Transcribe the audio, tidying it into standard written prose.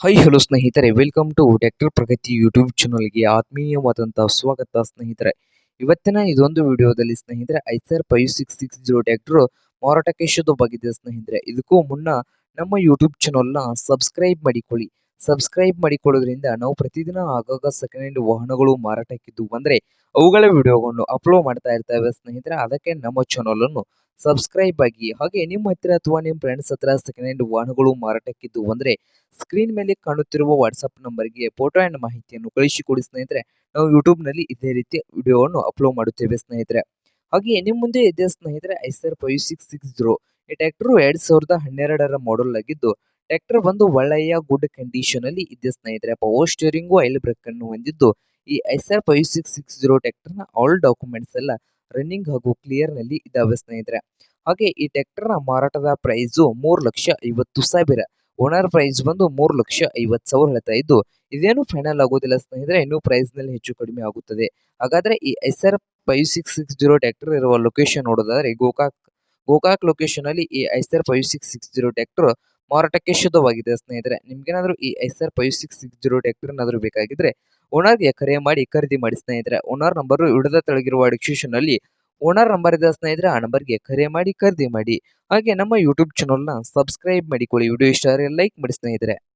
Hello ಸ್ನೇಹಿತರೆ, welcome to tractor Pragati YouTube ಚಾನಲ್ಗೆ ಆತ್ಮೀಯವಾದಂತಹ ಸ್ವಾಗತ ಸ್ನೇಹಿತರೆ. ಇವತ್ತಿನ ಇದೊಂದು ವಿಡಿಯೋದಲ್ಲಿ ಸ್ನೇಹಿತರೆ ಐಸರ್ 5660 ಟ್ರ್ಯಾಕ್ಟರ್ ಮಾರಾಟಕ್ಕೆ ಶುದ್ಧವಾಗಿದೆ ಸ್ನೇಹಿತರೆ. ಇದಕ್ಕೂ ಮುನ್ನ ನಮ್ಮ ಯೂಟ್ಯೂಬ್ ಚಾನಲ್ನ ಸಬ್ಸ್ಕ್ರೈಬ್ ಮಾಡಿಕೊಳ್ಳೋದ್ರಿಂದ ನಾವು ಪ್ರತಿದಿನ ಆಗಾಗ ಸೆಕೆಂಡ್ ಹ್ಯಾಂಡ್ ವಾಹನಗಳು ಮಾರಾಟಕ್ಕಿದ್ದು ಬಂದರೆ ಅವುಗಳ ವಿಡಿಯೋಗಳನ್ನು ಅಪ್ಲೋಡ್ ಮಾಡ್ತಾ ಇರ್ತೇವೆ ಸ್ನೇಹಿತರೆ. ಅದಕ್ಕೆ ನಮ್ಮ ಚಾನಲ್ ಅನ್ನು ಸಬ್ಸ್ಕ್ರೈಬ್ ಆಗಿ, ಹಾಗೆ ನಿಮ್ಮ ಹತ್ತಿರ ಅಥವಾ ನಿಮ್ಮ ಫ್ರೆಂಡ್ಸ್ ಹತ್ರ ಸೆಕೆಂಡ್ ಹ್ಯಾಂಡ್ ವಾಹನಗಳು ಮಾರಾಟಕ್ಕಿದ್ದು ಅಂದರೆ ಸ್ಕ್ರೀನ್ ಮೇಲೆ ಕಾಣುತ್ತಿರುವ ವಾಟ್ಸಪ್ ನಂಬರ್ಗೆ ಫೋಟೋ ಅಂಡ್ ಮಾಹಿತಿಯನ್ನು ಕಳಿಸಿಕೊಡಿ ಸ್ನೇಹಿತರೆ. ನಾವು ಯೂಟ್ಯೂಬ್ನಲ್ಲಿ ಇದೇ ರೀತಿಯ ವಿಡಿಯೋವನ್ನು ಅಪ್ಲೋಡ್ ಮಾಡುತ್ತೇವೆ ಸ್ನೇಹಿತರೆ. ಹಾಗೆ ನಿಮ್ಮ ಮುಂದೆ ಇದೆ ಸ್ನೇಹಿತರೆ ಐಸರ್ 5660. ಈ ಟ್ರ್ಯಾಕ್ಟರ್ 2012ರ ಮಾಡೆಲ್ ಆಗಿದ್ದು ಟ್ರ್ಯಾಕ್ಟರ್ ಒಂದು ಒಳ್ಳೆಯ ಗುಡ್ ಕಂಡೀಷನ್ ಅಲ್ಲಿ ಇದೆ ಸ್ನೇಹಿತರೆ. ಪವರ್ ಸ್ಟೀರಿಂಗು, ಆಯಿಲ್ ಬ್ರೇಕ್ ಅನ್ನು ಹೊಂದಿದ್ದು ಈ ಐಸರ್ 5660 ಟ್ರ್ಯಾಕ್ಟರ್ನ ಆಲ್ ಡಾಕ್ಯುಮೆಂಟ್ಸ್ ಎಲ್ಲ ರನ್ನಿಂಗ್ ಹಾಗೂ ಕ್ಲಿಯರ್ ನಲ್ಲಿ ಇದಾವೆ ಸ್ನೇಹಿತರೆ. ಹಾಗೆ ಈ ಟ್ರ್ಯಾಕ್ಟರ್ನ ಮಾರಾಟದ ಪ್ರೈಸು 3,50,000. ಓನರ್ ಪ್ರೈಸ್ ಬಂದು 3,50,000 ಹೇಳ್ತಾ ಇದ್ದು ಇದೇನು ಫೈನಲ್ ಆಗೋದಿಲ್ಲ ಸ್ನೇಹಿತರೆ, ಇನ್ನೂ ಪ್ರೈಸ್ ನಲ್ಲಿ ಹೆಚ್ಚು ಕಡಿಮೆ ಆಗುತ್ತದೆ. ಹಾಗಾದ್ರೆ ಈ ಐಸರ್ 5660 ಟ್ರ್ಯಾಕ್ಟರ್ ಇರುವ ಲೊಕೇಶನ್ ನೋಡೋದಾದ್ರೆ ಗೋಕಾಕ್ ಲೊಕೇಶನ್ ಅಲ್ಲಿ ಈ ಐಸರ್ 5660 ಟ್ರ್ಯಾಕ್ಟರ್ ಮಾರಾಟಕ್ಕೆ ಶುದ್ಧವಾಗಿದೆ ಸ್ನೇಹಿತರೆ. ನಿಮ್ಗೇನಾದ್ರೂ ಈ ಐಸರ್ 5660 ಟ್ರ್ಯಾಕ್ಟರ್ ಏನಾದರೂ ಬೇಕಾಗಿದ್ರೆ ಓನರ್ಗೆ ಕರೆ ಮಾಡಿ ಖರೀದಿ ಮಾಡಿ ಸ್ನೇಹಿತರೆ. ಓನರ್ ನಂಬರ್ ವಿಡಿಯೋದ ತೆಳಗಿರುವ ಡಿಸ್ಕ್ರಿಪ್ಷನ್ ಅಲ್ಲಿ ಓನರ್ ನಂಬರ್ ಇದೆ ಸ್ನೇಹಿತರೆ, ಆ ನಂಬರ್ಗೆ ಕರೆ ಮಾಡಿ ಖರೀದಿ ಮಾಡಿ. ಹಾಗೆ ನಮ್ಮ ಯೂಟ್ಯೂಬ್ ಚಾನಲ್ನ ಸಬ್ಸ್ಕ್ರೈಬ್ ಮಾಡಿಕೊಳ್ಳಿ. ವಿಡಿಯೋ ಇಷ್ಟ ಆದರೆ ಲೈಕ್ ಮಾಡಿ ಸ್ನೇಹಿತರೆ.